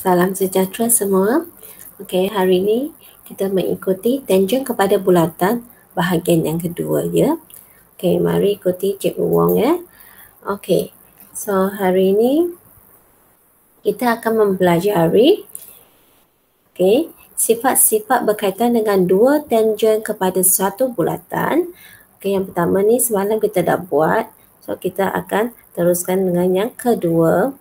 Salam sejahtera semua. Okey, hari ini kita mengikuti tangen kepada bulatan bahagian yang kedua ya. Okey, mari ikuti Cikgu Wong ya. Okey. So hari ini kita akan mempelajari sifat-sifat berkaitan dengan dua tangen kepada satu bulatan. Okey, yang pertama ni semalam kita dah buat. So kita akan teruskan dengan yang kedua.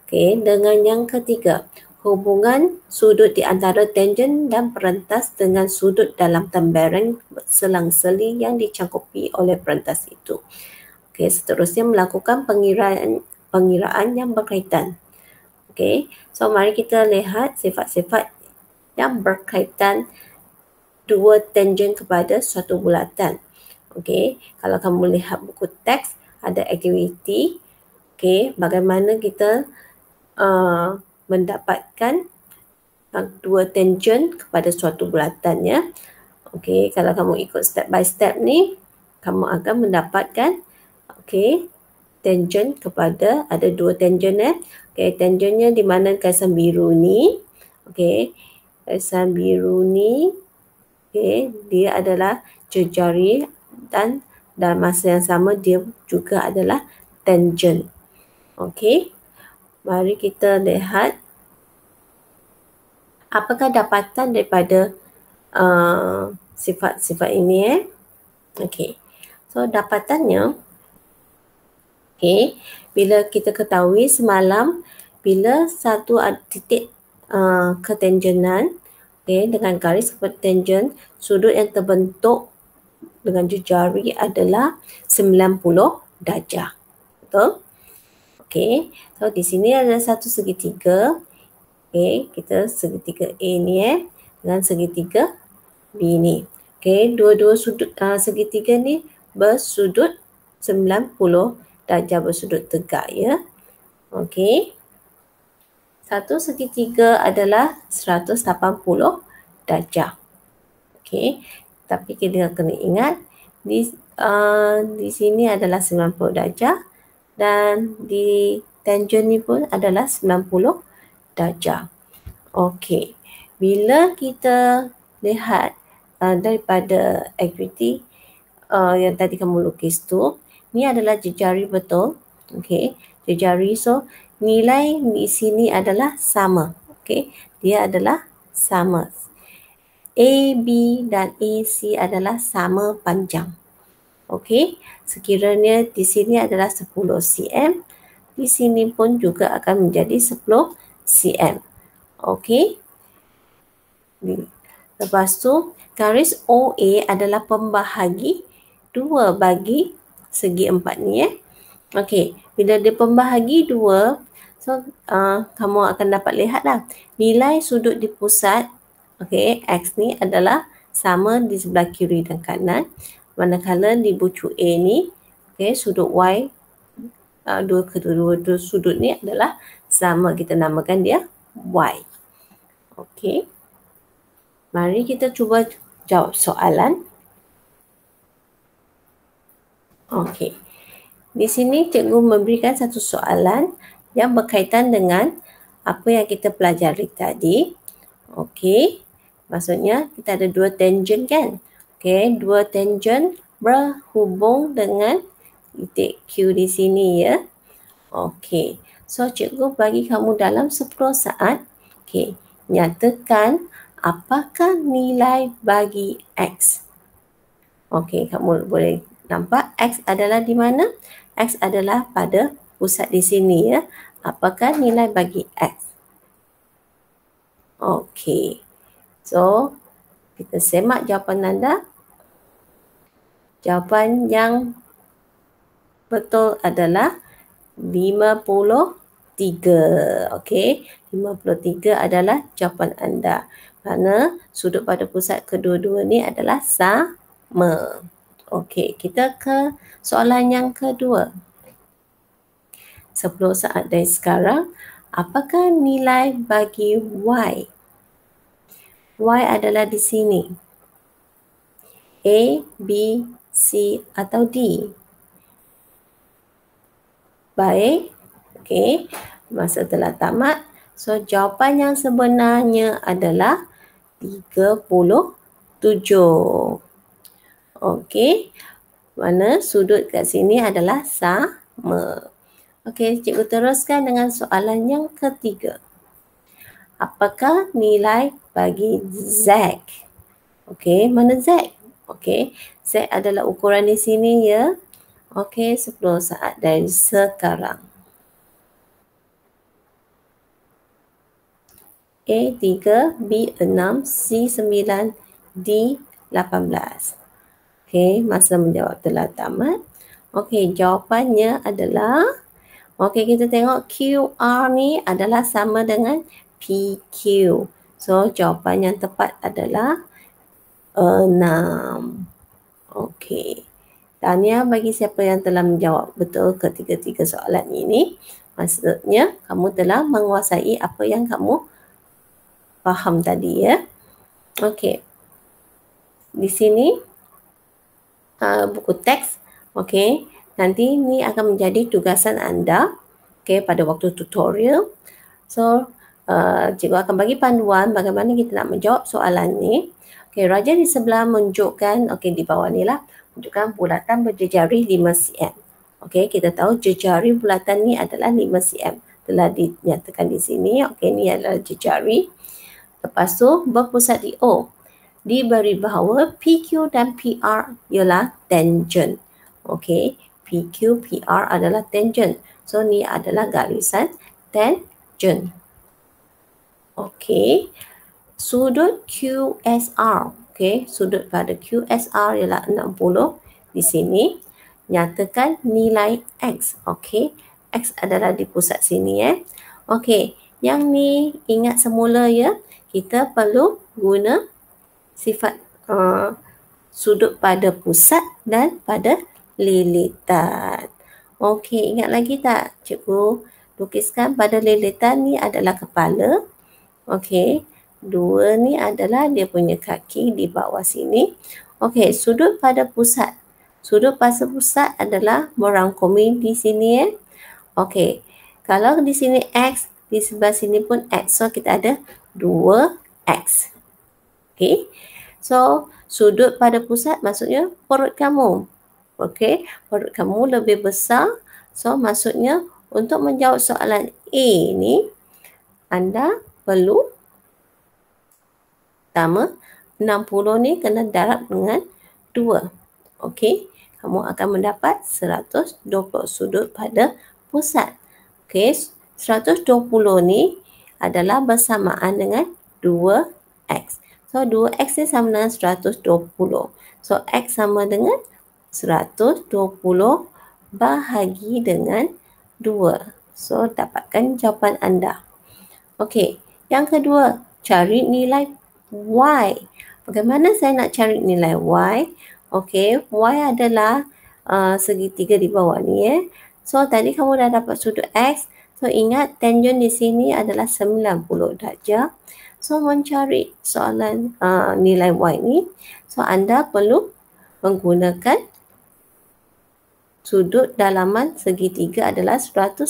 Okey, dengan yang ketiga, hubungan sudut di antara tangen dan perentas dengan sudut dalam tembereng selang-seli yang dicangkupi oleh perentas itu. Okey, seterusnya melakukan pengiraan yang berkaitan. Okey, so mari kita lihat sifat-sifat yang berkaitan dua tangen kepada suatu bulatan. Okey, kalau kamu lihat buku teks ada aktiviti. Okey, bagaimana kita mendapatkan dua tangen kepada suatu bulatan ya. Okey, kalau kamu ikut step by step ni, kamu akan mendapatkan tangen kepada ada dua tangen Okey, tangennya di mana garisan biru ni. Okey, garisan biru ni dia adalah jejari dan dalam masa yang sama dia juga adalah tangen. Okey. Mari kita lihat apakah dapatan daripada sifat-sifat ini Okey. So dapatannya bila kita ketahui semalam bila satu titik ketangenan dengan garis kepada tangen, sudut yang terbentuk dengan jejari adalah 90 darjah. Betul? Okey, so di sini ada satu segitiga. Okey, kita segitiga A ni dengan segitiga B ni. Okey, dua-dua sudut segitiga ni bersudut 90 darjah, bersudut tegak ya. Okey. Satu segitiga adalah 180 darjah. Okey, tapi kita kena ingat di sini adalah 90 darjah. Dan di tangen ni pun adalah 90 darjah. Okey, bila kita lihat daripada aktiviti yang tadi kamu lukis tu, ni adalah jejari betul. Okey, jejari, so nilai di sini adalah sama. Okey, dia adalah sama. AB dan AC adalah sama panjang. Okey, sekiranya di sini adalah 10 cm, di sini pun juga akan menjadi 10 cm. Okey. Lepas tu, garis OA adalah pembahagi 2 bagi segi 4 ni Okey, bila dia pembahagi 2, so kamu akan dapat lihatlah nilai sudut di pusat X ni adalah sama di sebelah kiri dan kanan. Manakala di bucu A ni, sudut Y, kedua sudut ni adalah sama. Kita namakan dia Y. Okey. Mari kita cuba jawab soalan. Okey. Di sini cikgu memberikan satu soalan yang berkaitan dengan apa yang kita pelajari tadi. Okey. Maksudnya kita ada dua tangen kan? Okey, dua tangen berhubung dengan titik Q di sini ya. Okey. So cikgu bagi kamu dalam 10 saat. Okey, nyatakan apakah nilai bagi X. Okey, kamu boleh nampak X adalah di mana? X adalah pada pusat di sini ya. Apakah nilai bagi X? Okey. So, kita semak jawapan anda. Jawapan yang betul adalah 53. Okey, 53 adalah jawapan anda. Kerana sudut pada pusat kedua-dua ni adalah sama. Okey, kita ke soalan yang kedua. 10 saat dari sekarang, apakah nilai bagi Y? Y adalah di sini. A, B, C atau D? Baik. Okey, masa telah tamat. So, jawapan yang sebenarnya adalah 37. Okey. Mana sudut kat sini adalah sama. Okey, cikgu teruskan dengan soalan yang ketiga. Apakah nilai bagi Z? Okey, mana Z? Okey, Z adalah ukuran di sini ya. Okey, 10 saat dari sekarang. A 3, B 6, C 9, D 18. Okey, masa menjawab telah tamat. Okey, jawapannya adalah, okey, kita tengok QR ni adalah sama dengan PQ. So, jawapan yang tepat adalah 6. Okey. Tahniah bagi siapa yang telah menjawab betul ketiga-tiga soalan ini. Maksudnya, kamu telah menguasai apa yang kamu faham tadi ya. Okey. Di sini buku teks. Okey. Nanti ni akan menjadi tugasan anda. Okey, pada waktu tutorial. So, cikgu akan bagi panduan bagaimana kita nak menjawab soalan ni. Okey, raja di sebelah menunjukkan, okey, di bawah ni lah, menunjukkan bulatan berjejari 5 cm. Okey, kita tahu jejari bulatan ni adalah 5 cm. Telah dinyatakan di sini. Okey, ni adalah jejari. Lepas tu, berpusat di O. Diberi bahawa PQ dan PR ialah tangent. Okey, PQ, PR adalah tangent. So, ni adalah garisan tangent. Okey, sudut QSR. Okey, sudut pada QSR ialah 60 di sini. Nyatakan nilai X. Okey, X adalah di pusat sini Okey, yang ni ingat semula ya. Kita perlu guna sifat sudut pada pusat dan pada lilitan. Okey, ingat lagi tak? Cikgu lukiskan pada lilitan ni adalah kepala. Okey, 2 ni adalah dia punya kaki di bawah sini. Okey, sudut pada pusat. Sudut pada pusat adalah merangkumi di sini Okey, kalau di sini X, di sebelah sini pun X. So, kita ada 2X. Okey, so sudut pada pusat maksudnya perut kamu. Okey, perut kamu lebih besar. So, maksudnya untuk menjawab soalan A ni, anda perlu pertama 60 ni kena darab dengan 2. Okey, kamu akan mendapat 120 sudut pada pusat. Okey, 120 ni adalah bersamaan dengan 2X. So, 2X ni sama dengan 120. So, X sama dengan 120 bahagi dengan 2. So, dapatkan jawapan anda. Okey, yang kedua, cari nilai Y. Bagaimana saya nak cari nilai Y? Okey, Y adalah segitiga di bawah ni So, tadi kamu dah dapat sudut X. So, ingat tangent di sini adalah 90 darjah. So, mencari soalan nilai Y ni. So, anda perlu menggunakan sudut dalaman segitiga adalah 180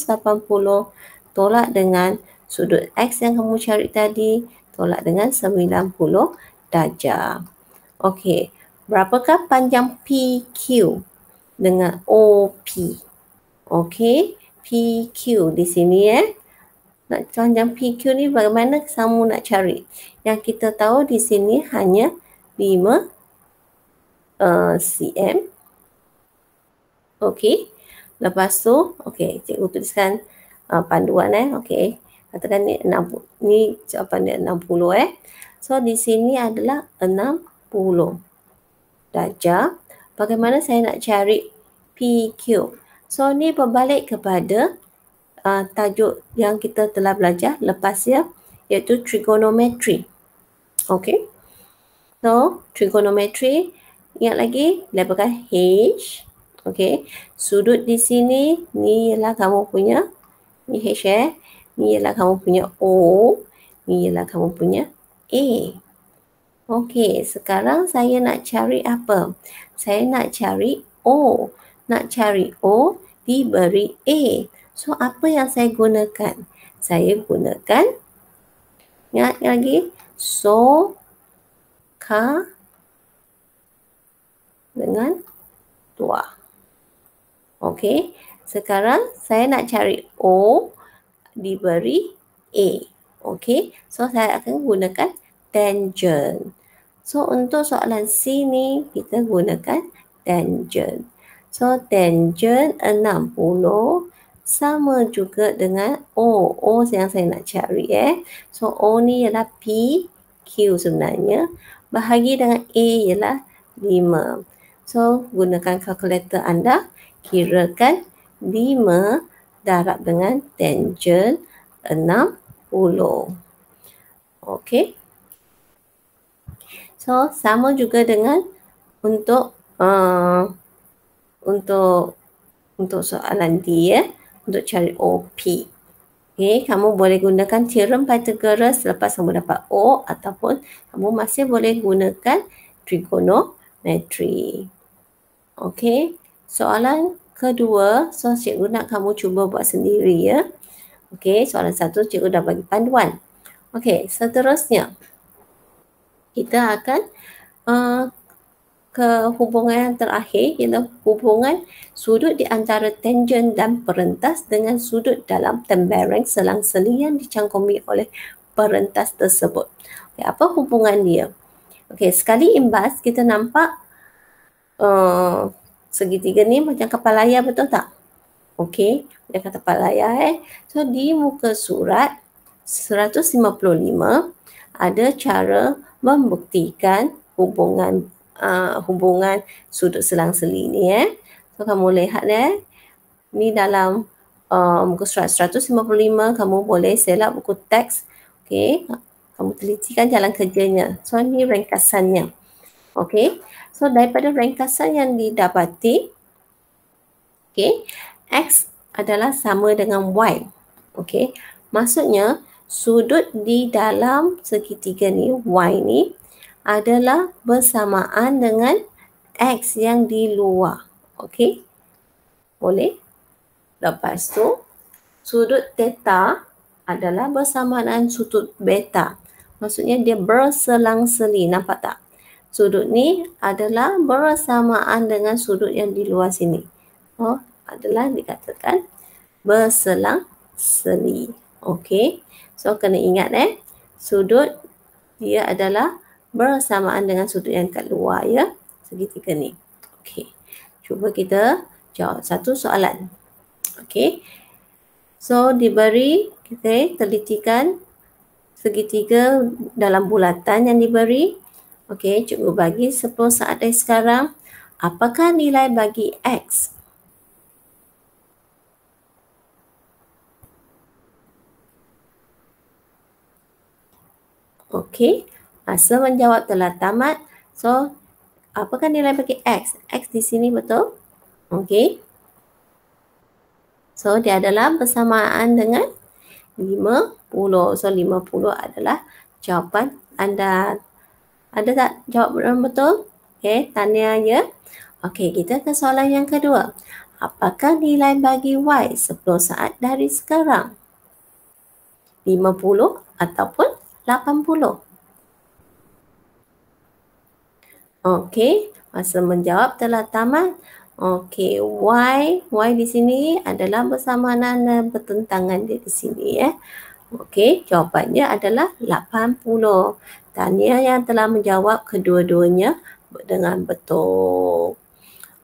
tolak dengan sudut X yang kamu cari tadi, tolak dengan 90 darjah. Okey, berapakah panjang PQ dengan OP? Okey, PQ di sini Nak panjang PQ ni bagaimana kamu nak cari? Yang kita tahu di sini hanya 5 cm. Okey, lepas tu, okey, cikgu tuliskan panduan Okey, katakan ni 60, ni jawapan dia 60 So, di sini adalah 60 darjah. Bagaimana saya nak cari PQ? So, ni berbalik kepada tajuk yang kita telah belajar lepas iaitu trigonometry. Okey. So, trigonometry, ingat lagi, labelkan H. Okey. Sudut di sini, ni ialah kamu punya, ni H ni ialah kamu punya O, ni ialah kamu punya A. Okey, sekarang saya nak cari apa? Saya nak cari O. Nak cari O diberi A. So, apa yang saya gunakan? Saya gunakan Ingat lagi. So, ka dengan tua. Okey. Sekarang saya nak cari O diberi A. Okey. So, saya akan gunakan tangent. So, untuk soalan C ni, kita gunakan tangent. So, tangent 60 sama juga dengan O. O yang saya nak cari. So, O ni ialah P, Q sebenarnya. Bahagi dengan A ialah 5. So, gunakan kalkulator anda. Kirakan 5 darab dengan tangent 60. Okey. So, sama juga dengan untuk soalan D untuk cari OP. Okey, kamu boleh gunakan teorem Pythagoras selepas kamu dapat O ataupun kamu masih boleh gunakan trigonometri. Okey, soalan kedua, so cikgu nak kamu cuba buat sendiri ya. Okey, soalan 1 cikgu dah bagi panduan. Okey, seterusnya kita akan ke hubungan yang terakhir, ialah hubungan sudut di antara tangent dan perentas dengan sudut dalam tembereng selang-seli yang dicangkumi oleh perentas tersebut. Okay, apa hubungan dia? Okey, sekali imbas kita nampak segitiga ni macam kapal layar, betul tak? Okey, macam kapal layar. So, di muka surat 155 ada cara membuktikan hubungan sudut selang-seli ni. So, kamu lihat ni dalam muka surat 155, kamu boleh select buku teks. Okey, kamu telitikan jalan kerjanya. So, ni ringkasannya. Okey, so daripada ringkasan yang didapati, okey, X adalah sama dengan Y. Okey, maksudnya sudut di dalam segitiga ni, Y ni, adalah bersamaan dengan X yang di luar. Okey, boleh? Lepas tu, sudut theta adalah bersamaan dengan sudut beta. Maksudnya dia berselang-seli, nampak tak? Sudut ni adalah bersamaan dengan sudut yang di luar sini. Oh, adalah dikatakan berselang-seli. Okey. So, kena ingat sudut dia adalah bersamaan dengan sudut yang kat luar ya, segitiga ni. Okey. Cuba kita jawab satu soalan. Okey. So, diberi, kita telitikan segitiga dalam bulatan yang diberi. Okey, cikgu bagi 10 saat dari sekarang. Apakah nilai bagi X? Okey, masa menjawab telah tamat. So, apakah nilai bagi X? X di sini betul? Okey. So, dia adalah bersamaan dengan 50. So, 50 adalah jawapan anda. Ada tak jawapan betul? Okey, tanya ya. Okey, kita ke soalan yang kedua. Apakah nilai bagi Y 10 saat dari sekarang? 50 ataupun 80? Okey, masa menjawab telah tamat. Okey, Y di sini adalah bersamaan dan bertentangan dia di sini Okey, jawapannya adalah 80. Tahniah yang telah menjawab kedua-duanya dengan betul.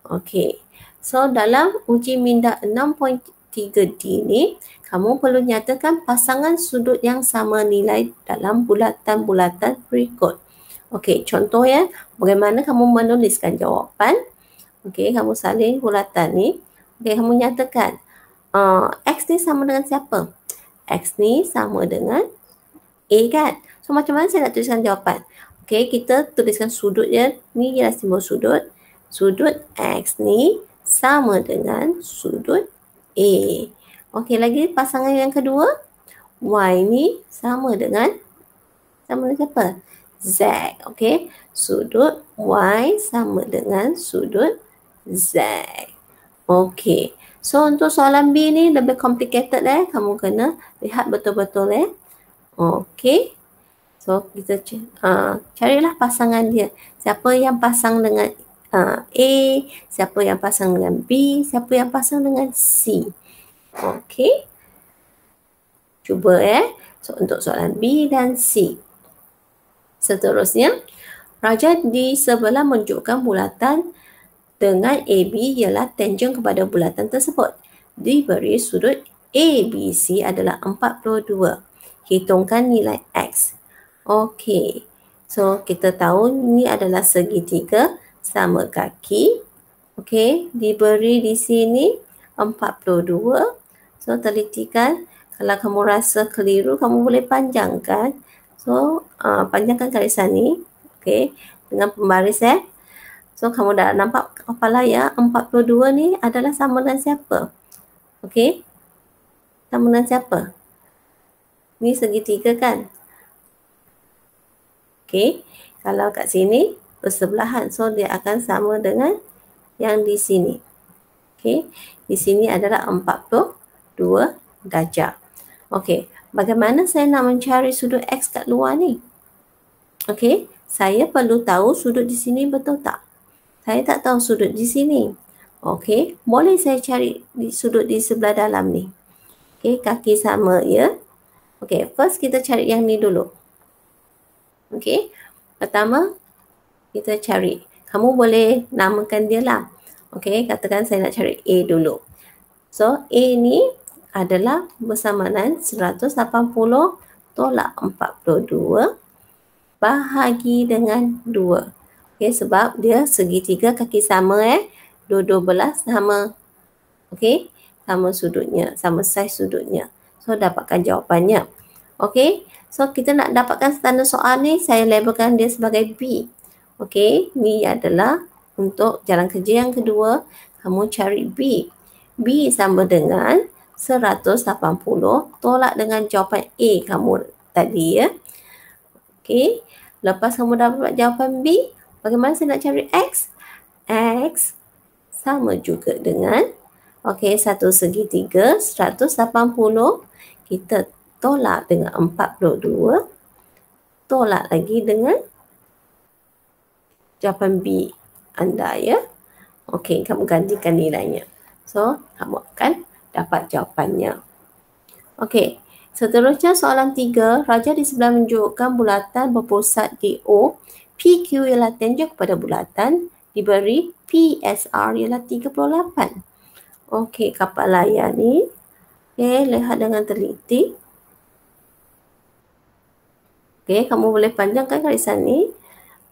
Okey. So, dalam uji minda 6.3D ni, kamu perlu nyatakan pasangan sudut yang sama nilai dalam bulatan-bulatan berikut. Okey, contoh bagaimana kamu menuliskan jawapan. Okey, kamu salin bulatan ni. Okey, kamu nyatakan X ni sama dengan siapa? X ni sama dengan A kan? So, macam mana saya nak tuliskan jawapan? Okey, kita tuliskan sudutnya. Ni ialah simbol sudut. Sudut X ni sama dengan sudut A. Okey, lagi pasangan yang kedua. Y ni sama dengan siapa? Z. Okey, sudut Y sama dengan sudut Z. Okey. So, untuk soalan B ni lebih complicated Kamu kena lihat betul-betul Okey. So, kita carilah pasangan dia. Siapa yang pasang dengan A, siapa yang pasang dengan B, siapa yang pasang dengan C. Okey. Cuba so, untuk soalan B dan C. Seterusnya, Raja di sebelah menunjukkan bulatan dengan AB ialah tangen kepada bulatan tersebut. Diberi sudut ABC adalah 42. Hitungkan nilai X. Okey. So, kita tahu ini adalah segitiga sama kaki. Okey, diberi di sini 42. So, telitikan. Kalau kamu rasa keliru, kamu boleh panjangkan. So, panjangkan garisan ni. Okey, dengan pembaris So, kamu dah nampak kepala ya, 42 ni adalah sama dengan siapa? Okey, sama dengan siapa? Ni segitiga kan? Okey, kalau kat sini bersebelahan, so dia akan sama dengan yang di sini. Okey, di sini adalah 42 darjah. Okey, bagaimana saya nak mencari sudut X kat luar ni? Okey, saya perlu tahu sudut di sini betul tak? Saya tak tahu sudut di sini. Okey, boleh saya cari sudut di sebelah dalam ni. Okey, kaki sama ya. Okey, first kita cari yang ni dulu. Okey, pertama kita cari. Kamu boleh namakan dia lah. Okey, katakan saya nak cari A dulu. So, A ni adalah bersamaan 180 tolak 42 bahagi dengan 2. Okey, sebab dia segitiga kaki sama dua-dua belah sama. Okey, sama sudutnya, sama saiz sudutnya. So, dapatkan jawapannya. Okey, so kita nak dapatkan standard soal ni, saya labelkan dia sebagai B. Okey, ni adalah untuk jalan kerja yang kedua, kamu cari B. B sama dengan 180 tolak dengan jawapan A kamu tadi ya. Okey, lepas kamu dapat jawapan B, bagaimana saya nak cari X? X sama juga dengan, okey, satu segitiga 180, kita tolak dengan 42, tolak lagi dengan jawapan B anda ya. Okey, kamu gantikan nilainya. So, kamu akan dapat jawapannya. Okey, seterusnya soalan 3. Raja di sebelah menunjukkan bulatan berpusat di O. PQ ialah tangen kepada bulatan. Diberi PSR ialah 38. Okey, kapal layar ni. Okey, lihat dengan teliti. Okey, kamu boleh panjangkan garisan ni.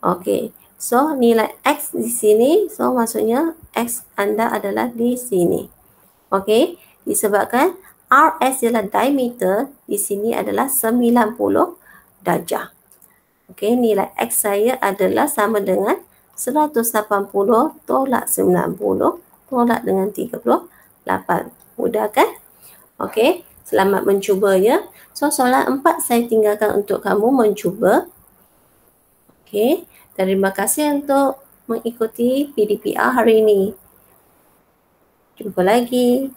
Okey, so nilai X di sini, so maksudnya X anda adalah di sini. Okey, disebabkan RS ialah diameter, di sini adalah 90 darjah. Okey, nilai X saya adalah sama dengan 180 tolak 90 tolak dengan 38. Mudah kan? Okey, selamat mencuba ya. So, soalan 4 saya tinggalkan untuk kamu mencuba. Okey, terima kasih untuk mengikuti PDPR hari ini. Jumpa lagi.